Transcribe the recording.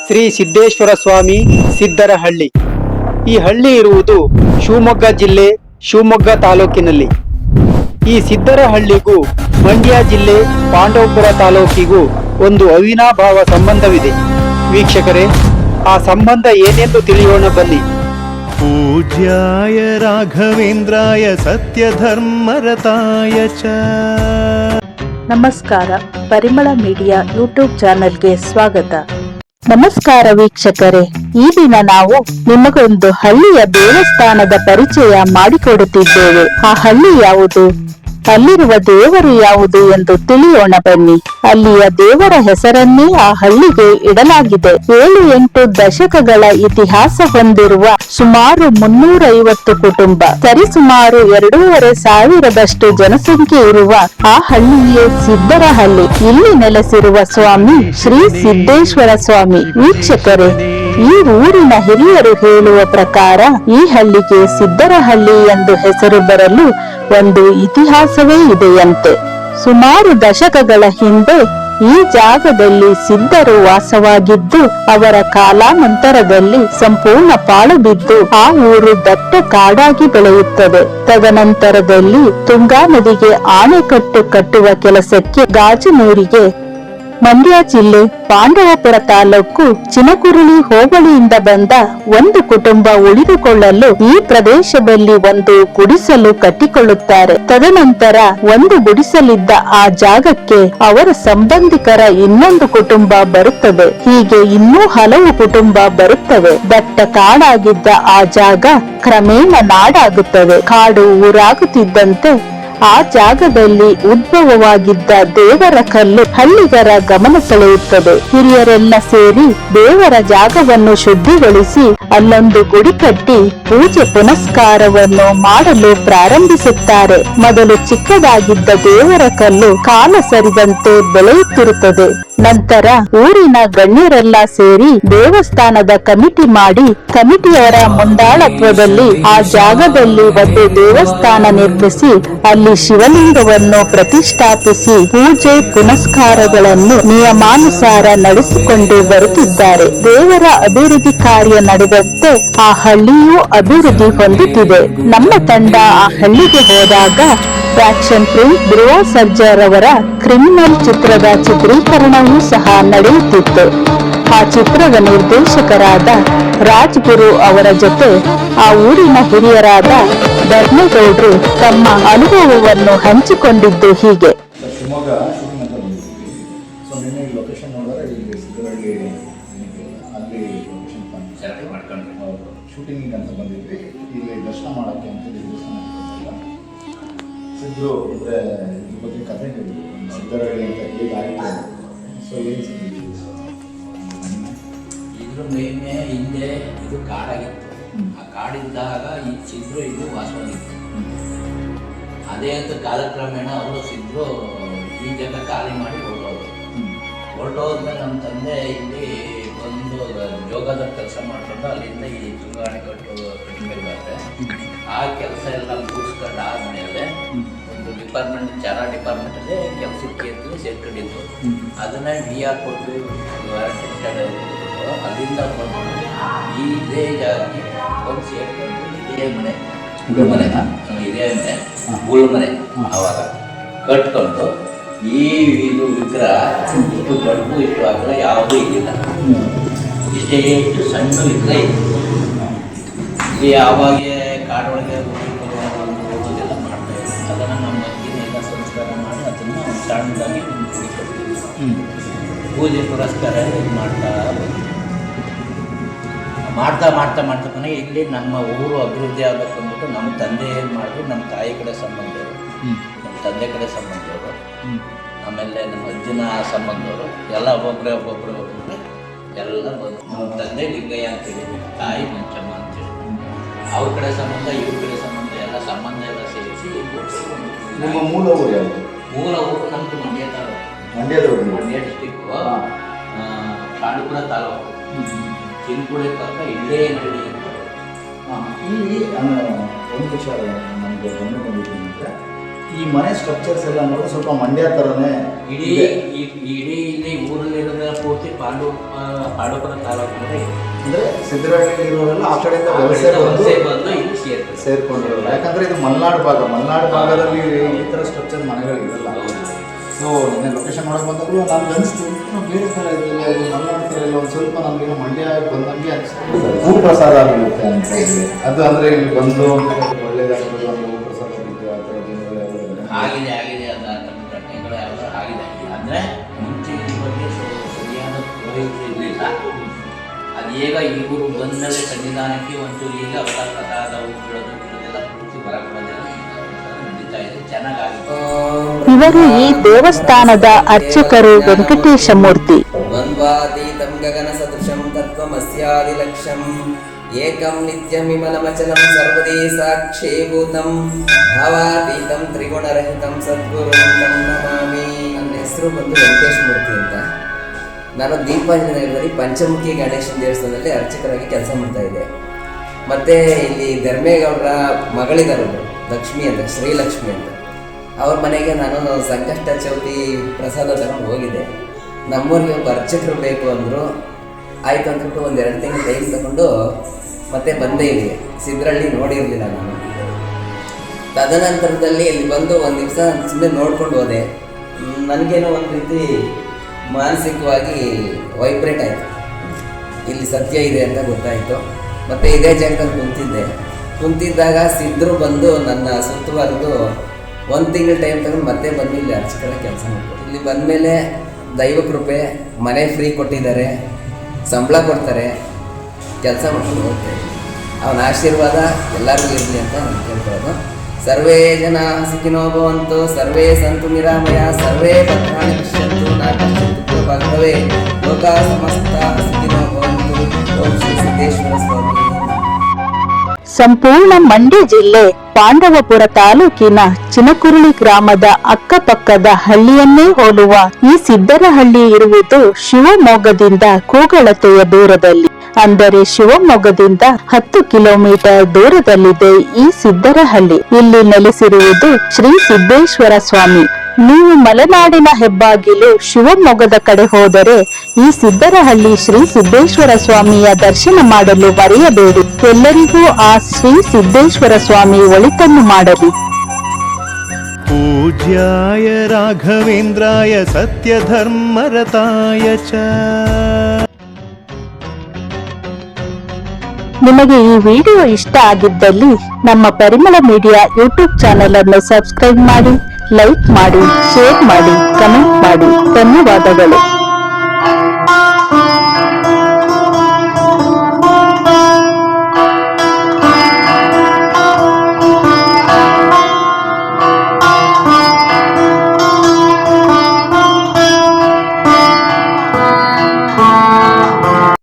ಶ್ರೀ ಸಿದ್ದೇಶ್ವರ ಸ್ವಾಮಿ ಸಿದ್ದರಹಳ್ಳಿ. ಈ ಹಳ್ಳಿ ಇರುವುದು ಶಿವಮೊಗ್ಗ ಜಿಲ್ಲೆ ಶಿವಮೊಗ್ಗ ತಾಲೂಕಿನಲ್ಲಿ. ಈ ಸಿದ್ದರಹಳ್ಳಿಗೂ ಮಂಡ್ಯ ಜಿಲ್ಲೆ ಪಾಂಡವಪುರ ತಾಲೂಕಿಗೂ ಒಂದು ಅವಿನಾಭಾವ ಸಂಬಂಧವಿದೆ. ವೀಕ್ಷಕರೇ, ಆ ಸಂಬಂಧ ಏನೆಂದು ತಿಳಿಯೋಣ ಬನ್ನಿ. ಪೂಜ್ಯಾಯ ರಾಘವೇಂದ್ರಾಯ ಸತ್ಯಧರ್ಮರತಾಯ ಚ. ನಮಸ್ಕಾರ, ಪರಿಮಳ ಮೀಡಿಯಾ ಯೂಟ್ಯೂಬ್ ಚಾನೆಲ್ಗೆ ಸ್ವಾಗತ. ನಮಸ್ಕಾರ ವೀಕ್ಷಕರೇ, ಈ ದಿನ ನಾವು ನಿಮಗೊಂದು ಹಳ್ಳಿಯ ದೇವಸ್ಥಾನದ ಪರಿಚಯ ಮಾಡಿಕೊಡುತ್ತಿದ್ದೇವೆ. ಆ ಹಳ್ಳಿ ಯಾವುದು, ಅಲ್ಲಿರುವ ದೇವರು ಯಾವುದು ಎಂದು ತಿಳಿಯೋಣ ಬನ್ನಿ. ಅಲ್ಲಿಯ ದೇವರ ಹೆಸರನ್ನೇ ಆ ಹಳ್ಳಿಗೆ ಇಡಲಾಗಿದೆ. 7-8 ದಶಕಗಳ ಇತಿಹಾಸ ಹೊಂದಿರುವ ಸುಮಾರು 350 ಕುಟುಂಬ, ಸರಿಸುಮಾರು 2,500 ಜನಸಂಖ್ಯೆ ಇರುವ ಆ ಹಳ್ಳಿಯೇ ಸಿದ್ದರಹಳ್ಳಿ. ಇಲ್ಲಿ ನೆಲೆಸಿರುವ ಸ್ವಾಮಿ ಶ್ರೀ ಸಿದ್ದೇಶ್ವರ ಸ್ವಾಮಿ. ವೀಕ್ಷಕರೇ, ಈ ಊರಿನ ಹಿರಿಯರು ಹೇಳುವ ಪ್ರಕಾರ ಈ ಹಳ್ಳಿಗೆ ಸಿದ್ದರಹಳ್ಳಿ ಎಂದು ಹೆಸರು ಬರಲು ಒಂದು ಇತಿಹಾಸವೇ ಇದೆಯಂತೆ. ಸುಮಾರು ದಶಕಗಳ ಹಿಂದೆ ಈ ಜಾಗದಲ್ಲಿ ಸಿದ್ಧರು ವಾಸವಾಗಿದ್ದು, ಅವರ ಕಾಲಾನಂತರದಲ್ಲಿ ಸಂಪೂರ್ಣ ಪಾಳು ಬಿದ್ದು ಆ ಊರು ದಟ್ಟ ಕಾಡಾಗಿ ಬೆಳೆಯುತ್ತದೆ. ತದನಂತರದಲ್ಲಿ ತುಂಗಾ ನದಿಗೆ ಆಣೆಕಟ್ಟು ಕಟ್ಟುವ ಕೆಲಸಕ್ಕೆ ಗಾಜನೂರಿಗೆ, ಮಂಡ್ಯ ಜಿಲ್ಲೆ ಪಾಂಡವಪುರ ತಾಲೂಕು ಚಿನಕುರಳಿ ಹೋಬಳಿಯಿಂದ ಬಂದ ಒಂದು ಕುಟುಂಬ ಉಳಿದುಕೊಳ್ಳಲು ಈ ಪ್ರದೇಶದಲ್ಲಿ ಒಂದು ಗುಡಿಸಲು ಕಟ್ಟಿಕೊಳ್ಳುತ್ತಾರೆ. ತದನಂತರ ಒಂದು ಗುಡಿಸಲಿದ್ದ ಆ ಜಾಗಕ್ಕೆ ಅವರ ಸಂಬಂಧಿಕರ ಇನ್ನೊಂದು ಕುಟುಂಬ ಬರುತ್ತದೆ. ಹೀಗೆ ಇನ್ನೂ ಹಲವು ಕುಟುಂಬ ಬರುತ್ತವೆ. ದಟ್ಟ ಕಾಡಾಗಿದ್ದ ಆ ಜಾಗ ಕ್ರಮೇಣ ನಾಡಾಗುತ್ತದೆ. ಕಾಡು ಊರಾಗುತ್ತಿದ್ದಂತೆ ಆ ಜಾಗದಲ್ಲಿ ಉದ್ಭವವಾಗಿದ್ದ ದೇವರ ಕಲ್ಲು ಹಳ್ಳಿಗರ ಗಮನ ಸೆಳೆಯುತ್ತದೆ. ಹಿರಿಯರೆಲ್ಲ ಸೇರಿ ದೇವರ ಜಾಗವನ್ನು ಶುದ್ಧಿಗೊಳಿಸಿ ಅಲ್ಲೊಂದು ಗುಡಿ ಕಟ್ಟಿ ಪೂಜೆ ಪುನಸ್ಕಾರವನ್ನು ಮಾಡಲು ಪ್ರಾರಂಭಿಸುತ್ತಾರೆ. ಮೊದಲು ಚಿಕ್ಕದಾಗಿದ್ದ ದೇವರ ಕಲ್ಲು ಕಾಲ ಸರಿದಂತೆ ಬೆಳೆಯುತ್ತಿರುತ್ತದೆ. ನಂತರ ಊರಿನ ಗಣ್ಯರೆಲ್ಲ ಸೇರಿ ದೇವಸ್ಥಾನದ ಕಮಿಟಿ ಮಾಡಿ, ಕಮಿಟಿಯವರ ಮುಂದಾಳತ್ವದಲ್ಲಿ ಆ ಜಾಗದಲ್ಲಿ ಒಂದು ದೇವಸ್ಥಾನ ನಿರ್ಮಿಸಿ ಅಲ್ಲಿ ಶಿವಲಿಂಗವನ್ನು ಪ್ರತಿಷ್ಠಾಪಿಸಿ ಪೂಜೆ ಪುನಸ್ಕಾರಗಳನ್ನು ನಿಯಮಾನುಸಾರ ನಡೆಸಿಕೊಂಡು ಬರುತ್ತಿದ್ದಾರೆ. ದೇವರ ಅಭಿವೃದ್ಧಿ ಕಾರ್ಯ ನಡೆದಂತೆ ಆ ಹಳ್ಳಿಯೂ ಅಭಿವೃದ್ಧಿ ಹೊಂದುತ್ತಿದೆ. ನಮ್ಮ ತಂಡ ಆ ಹಳ್ಳಿಗೆ ಹೋದಾಗ ಆಕ್ಷನ್ ಪ್ರಿನ್ಸ್ ಧ್ರುವ ಸರ್ಜರ್ ಅವರ ಕ್ರಿಮಿನಲ್ ಚಿತ್ರದ ಚಿತ್ರೀಕರಣವೂ ಸಹ ನಡೆಯುತ್ತಿತ್ತು. ಆ ಚಿತ್ರದ ನಿರ್ದೇಶಕರಾದ ರಾಜ್ ಗುರು ಅವರ ಜೊತೆ ಆ ಊರಿನ ಹಿರಿಯರಾದ ಧರ್ಮೇಗೌಡರು ತಮ್ಮ ಅನುಭವವನ್ನು ಹಂಚಿಕೊಂಡಿದ್ದು ಹೀಗೆ. ಶಿವಮೊಗ್ಗ ಶೂಟಿಂಗ್ ಅಂತ ಬಂದಿದ್ವಿ. ಸೊ ನಿನ್ನೆ ಈ ಲೊಕೇಶನ್ ನೋಡಿದ್ರೆ ಇಲ್ಲಿ ಸಿದ್ದರಹಳ್ಳಿ ಅಲ್ಲಿ ಲೊಕೇಶನ್ ಸೆಲೆಕ್ಟ್ ಮಾಡ್ಕೊಂಡು ಶೂಟಿಂಗಿಗೆ ಅಂತ ಬಂದಿದ್ವಿ. ಇಲ್ಲಿ ದರ್ಶನ ಮಾಡೋಕ್ಕೆ ಅಂತ ದೇವಸ್ಥಾನ ಸಿದ್ದರು ಅಂದರೆ ಇದ್ರ ಬಗ್ಗೆ ಕಥೆ ಹೇಳಿದ್ರು. ಸಿದ್ದರಹಳ್ಳಿ ಅಂತ ಹೇಗಾಯಿತು, ಸೊ ಏನು ಇದ್ರ ಮೇಲೆ ಹಿಂದೆ ಇದು ಕಾಡಾಗಿತ್ತು. ಆ ಕಾಡಿದ್ದಾಗ ಈ ಸಿದ್ರು ಇದು ವಾಸವಾಗಿತ್ತು. ಅದೇ ಅಂತ ಕಾಲಕ್ರಮೇಣ ಅವರು ಸಿದ್ರು ಈ ಜಾಗ ಖಾಲಿ ಮಾಡಿ ಹೊರಟೋದ್ಮೇಲೆ ನಮ್ಮ ತಂದೆ ಇಲ್ಲಿ ಒಂದು ಯೋಗದ ಕೆಲಸ ಮಾಡಿಕೊಂಡು ಅಲ್ಲಿಂದ ಈ ತುಂಗಾ ಅಣೆಕಟ್ಟು ಕಟ್ಟಿಬೇಕಾದ್ರೆ ಆ ಕೆಲಸ ಎಲ್ಲ ಮುಗಿಸ್ಕೊಂಡು ಆದಮೇಲೆ ಒಂದು ಡಿಪಾರ್ಟ್ಮೆಂಟ್ ಚಾರ ಡಿಪಾರ್ಟ್ಮೆಂಟಲ್ಲೇ ಕೆಲಸಕ್ಕೆ ಅಂತ ಸೇರ್ಕೊಂಡಿತ್ತು. ಅದನ್ನು VR ಕೊಟ್ಟು ಅಲ್ಲಿಂದ ಬಂದು ಇದೇ ಜಾಗಕ್ಕೆ ಒಂದು ಸೇರ್ಕೊಂಡು ಇದೇ ಮನೆ ಇದೇ ಮನೆ ಮನೆ ಅವಾಗ ಕಟ್ಕೊಂಡು ಈ ಇದು ವಿಗ್ರಹ ಇಷ್ಟು ದೊಡ್ಡ ಇಷ್ಟು ಆಗಲ್ಲ ಯಾವುದೂ ಇದ್ದಿಲ್ಲ. ಇಷ್ಟೇ ಇಷ್ಟು ಸಣ್ಣ ವಿಗ್ರಹ ಇತ್ತು. ಇಲ್ಲಿ ಯಾವಾಗೇ ಕಾಡೊಳಗೆ ಹೋಗೋದೆಲ್ಲ ಮಾಡ್ತಾ ಇದ್ರು. ಅದನ್ನು ನಮ್ಮ ಅಜ್ಜಿನೆಲ್ಲ ಸಂಸ್ಕಾರ ಮಾಡಿ ಅದನ್ನು ಸಣ್ಣದಾಗಿ ಪೂಜೆ ಪುರಸ್ಕಾರ ಇದು ಮಾಡ್ತಾ ಕೊನೆಗೆ ಇಲ್ಲಿ ನಮ್ಮ ಊರು ಅಭಿವೃದ್ಧಿ ಆಗಬೇಕು ಅಂದ್ಬಿಟ್ಟು ನಮ್ಮ ತಂದೆ ಏನು ಮಾಡಿದ್ರು, ನಮ್ಮ ತಾಯಿ ಕಡೆ ಸಂಬಂಧವರು, ನಮ್ಮ ತಂದೆ ಕಡೆ ಸಂಬಂಧವರು, ಆಮೇಲೆ ನಮ್ಮ ಅಜ್ಜನ ಸಂಬಂಧವರು ಎಲ್ಲ ಒಬ್ಬೊಬ್ಬರೇ ಎಲ್ಲ ಬಂದು ನಮ್ಮ ತಂದೆ ಲಿಂಗಯ್ಯ ಅಂತೇಳಿ, ತಾಯಿ ಮಂಚಮ್ಮ ಅಂತೇಳಿ, ಅವ್ರ ಕಡೆ ಸಂಬಂಧ ಇವ್ರ ಕಡೆ ಸಂಬಂಧ ಎಲ್ಲ ಸೇರಿಸಿ ನಿಮ್ಮ ಮೂಲ ಊರು ಯಾವುದು? ಮೂಲ ಊರು ನಮ್ಮದು ಮಂಡ್ಯ ತಾಲೂಕು, ಮಂಡ್ಯ ಡಿಸ್ಟಿಕ್ಕು, ಪಾಂಡವಪುರ ತಾಲೂಕು, ಚಿನಕುರಳಿ ಪಕ್ಕ ಇಲ್ಲೇ ನಡಿ ಅಂತ. ಇಲ್ಲಿ ಒಂದು ವಿಚಾರ ನಮಗೆ ಗಮನ ಬಂದಿದೆ ಅಂದರೆ ಈ ಮನೆ ಸ್ಟ್ರಕ್ಚರ್ಸ್ ಎಲ್ಲ ನೋಡಿದ್ರೆ ಸ್ವಲ್ಪ ಮಂಡ್ಯ ಥರನೇ ಇಡೀ ಇಡೀ ಇಲ್ಲಿ ಊರಲ್ಲಿರೋದ ಪೂರ್ತಿ ಪಾಂಡವಪುರ ತಾಲೂಕು ಅಂದರೆ ಸಿದ್ದರಹಳ್ಳಿ ಇರೋರೆಲ್ಲ ಆ ಕಡೆಯಿಂದ ವಲಸೆ ಬಂದು ಇಲ್ಲಿ ಸೇರ್ಕೊಂಡಿರೋಲ್ಲ. ಯಾಕಂದರೆ ಇದು ಮಲೆನಾಡು ಭಾಗದಲ್ಲಿ ಈ ಥರ ಸ್ಟ್ರಕ್ಚರ್ ಮನೆಗಳಿರಲ್ಲ. ಸೊ ನಿನ್ನೆ ಲೊಕೇಶನ್ ನೋಡೋಕೆ ಬಂದಾಗಲೂ ನಮ್ಗೆ ಅನಿಸ್ತು ಬೇರೆ ಥರ ಇದೆಲ್ಲ ಇದು ಮಲೆನಾಡು ಥರ ಎಲ್ಲ ಒಂದು ಸ್ವಲ್ಪ ನಮಗೆ ಮಂಡ್ಯ ಬಂದಂಗೆ ಅನಿಸ್ತು. ಹೂ ಪ್ರಸಾದ ಆಗಿರುತ್ತೆ ಅಂತ ಹೇಳಿ ಅದು ಅಂದರೆ ಇಲ್ಲಿ ಬಂದು ಒಳ್ಳೇದಾಗಿರೋದು ಅಂದರೆ ಹೂ ಪ್ರಸಾದ ಆಗಿದ್ದು ಆ ಥರ ಜನಗಳು ಆಗಿದೆ ಅದು ಘಟನೆಗಳು ಯಾವುದು ಆಗಿದೆ. ಅಂದರೆ ಮುಂಚೆ ಈ ಬಗ್ಗೆ ಸರಿಯಾದ ಮಾಹಿತಿ ಇರಲಿಲ್ಲ. ಅದು ಈಗ ಇವರು ಬಂದಮೇಲೆ ಸನ್ನಿಧಾನಕ್ಕೆ ಒಂದು ಈಗ ಪ್ರಸಾದ ಬಿಡೋದು ಬಿಡೋದೆಲ್ಲ ಪೂರ್ತಿ ಹೊರಕೊಡೋದೆಲ್ಲ ನಡೀತಾ ಇದೆ, ಚೆನ್ನಾಗಾಗಿದೆ. ಇವರು ಈ ದೇವಸ್ಥಾನದ ಅರ್ಚಕರು ವೆಂಕಟೇಶ ಮೂರ್ತಿ. ದ್ವಂದ್ವಾತೀತಂ ಗಗನ ಸದೃಶಂ ತತ್ವಮಸ್ಯಾದಿಲಕ್ಷ್ಯಂ ಏಕಂ ನಿತ್ಯಮಿಮಲಮಚಲಂ ಸರ್ವದೇ ಸಾಕ್ಷೀಭೂತಂ ಭಾವಾತೀತಂ ತ್ರಿಗುಣರಹಿತಂ ಸದ್ಗುರುಂ ತಂ ನಮಾಮಿ. ನನ್ನ ಹೆಸರು ಬಂದು ವೆಂಕಟೇಶ ಮೂರ್ತಿ ಅಂತ. ನಾನು ದೀಪಾಂಜನಗರದಲ್ಲಿ ಪಂಚಮುಖಿ ಗಣೇಶನ ದೇವಸ್ಥಾನದಲ್ಲಿ ಅರ್ಚಕರಾಗಿ ಕೆಲಸ ಮಾಡ್ತಾ ಇದ್ದೆ. ಮತ್ತು ಇಲ್ಲಿ ಧರ್ಮೇಗೌಡರ ಮಗಳಿದ್ದಾರವರು ಲಕ್ಷ್ಮಿ ಅಂತ, ಶ್ರೀಲಕ್ಷ್ಮಿ ಅಂತ. ಅವ್ರ ಮನೆಗೆ ನಾನು ಸಂಕಷ್ಟ ಚೌತಿ ಪ್ರಸಾದ ತಗೊಂಡು ಹೋಗಿದ್ದೆ. ನಮ್ಮೂರಿಗೆ ಒಬ್ಬ ಅರ್ಚಕರು ಬೇಕು ಅಂದರು. ಆಯ್ತು ಅಂದ್ಬಿಟ್ಟು ಒಂದು 2 ತಿಂಗಳು ಟೈಮ್ ತಗೊಂಡು ಮತ್ತೆ ಬಂದೆ ಇಲ್ಲಿಗೆ. ಸಿದ್ದರಹಳ್ಳಿ ನೋಡಿರಲಿಲ್ಲ ನಾನು. ತದನಂತರದಲ್ಲಿ ಇಲ್ಲಿ ಬಂದು ಒಂದು ದಿವಸ ಸುಮ್ಮನೆ ನೋಡ್ಕೊಂಡು ಹೋದೆ. ನನಗೇನೋ ಒಂದು ರೀತಿ ಮಾನಸಿಕವಾಗಿ ವೈಬ್ರೇಟ್ ಆಯಿತು. ಇಲ್ಲಿ ಸತ್ಯ ಇದೆ ಅಂತ ಗೊತ್ತಾಯಿತು. ಮತ್ತು ಇದೇ ಜಾಗದಲ್ಲಿ ಕುಂತಿದ್ದಾಗ ಸಿದ್ಧರು ಬಂದು ನನ್ನ ಸುತ್ತುವರೆದು 1 ತಿಂಗಳು ಟೈಮ್ ತಗೊಂಡು ಮತ್ತೆ ಬಂದು ಇಲ್ಲಿ ಅರ್ಚಕರ ಕೆಲಸ ಮಾಡ್ತಾರೆ. ಇಲ್ಲಿ ಬಂದಮೇಲೆ ದೈವ ಕೃಪೆ, ಮನೆ ಫ್ರೀ ಕೊಟ್ಟಿದ್ದಾರೆ, ಸಂಬಳ ಕೊಡ್ತಾರೆ, ಕೆಲಸ ಮಾಡ್ಕೊಂಡು ಹೋಗ್ತಾರೆ. ಅವನ ಆಶೀರ್ವಾದ ಎಲ್ಲರಿಗೂ ಇರಲಿ ಅಂತ ನಾನು ಕೇಳ್ಕೊಳ್ಳೋದು. ಸರ್ವೇ ಜನ ಸುಖಿನೋ ಭವಂತು, ಸರ್ವೇ ಸಂತು ನಿರಾಮಯ, ಸರ್ವೇ ಭದ್ರಾಣಿ ಪಶ್ಯಂತು ಮಾ ಕಶ್ಚಿತ್ ಭಾಗವೇ ಲೋಕಾ ಸಮಸ್ತ ಸುಖಿನೋ ಭವಂತು. ಓಂ ಶ್ರೀ ಸಿದ್ದೇಶ್ವರ ಸ್ವಾಮಿ. ಸಂಪೂರ್ಣ ಮಂಡ್ಯ ಜಿಲ್ಲೆ ಪಾಂಡವಪುರ ತಾಲೂಕಿನ ಚಿನಕುರುಳಿ ಗ್ರಾಮದ ಅಕ್ಕಪಕ್ಕದ ಹಳ್ಳಿಯನ್ನೇ ಹೋಲುವ ಈ ಸಿದ್ದರಹಳ್ಳಿ ಇರುವುದು ಶಿವಮೊಗ್ಗದಿಂದ ಕೂಗಳತೆಯ ದೂರದಲ್ಲಿ. ಅಂದರೆ ಶಿವಮೊಗ್ಗದಿಂದ 10 ಕಿಲೋಮೀಟರ್ ದೂರದಲ್ಲಿದೆ ಈ ಸಿದ್ದರಹಳ್ಳಿ. ಇಲ್ಲಿ ನೆಲೆಸಿರುವುದು ಶ್ರೀ ಸಿದ್ದೇಶ್ವರ ಸ್ವಾಮಿ. ನೀವು ಮಲೆನಾಡಿನ ಹೆಬ್ಬಾಗಿಲು ಶಿವಮೊಗ್ಗದ ಕಡೆ ಹೋದರೆ ಈ ಸಿದ್ದರಹಳ್ಳಿ ಶ್ರೀ ಸಿದ್ದೇಶ್ವರ ಸ್ವಾಮಿಯ ದರ್ಶನ ಮಾಡಲು ಮರೆಯಬೇಡಿ. ಎಲ್ಲರಿಗೂ ಆ ಶ್ರೀ ಸಿದ್ದೇಶ್ವರ ಸ್ವಾಮಿ ಒಳಿತನ್ನು ಮಾಡಲಿ. पूज्याय राघवेन्द्राय सत्यधर्मरताय च। ನಿಮಗೆ ಈ ವಿಡಿಯೋ ಇಷ್ಟ ಆಗಿದ್ದಲ್ಲಿ ನಮ್ಮ ಪರಿಮಳ ಮೀಡಿಯಾ ಯೂಟ್ಯೂಬ್ ಚಾನೆಲ್ ಅನ್ನು ಸಬ್ಸ್ಕ್ರೈಬ್ ಮಾಡಿ, ಲೈಕ್ ಮಾಡಿ, ಶೇರ್ ಮಾಡಿ, ಕಮೆಂಟ್ ಮಾಡಿ. ಧನ್ಯವಾದಗಳು.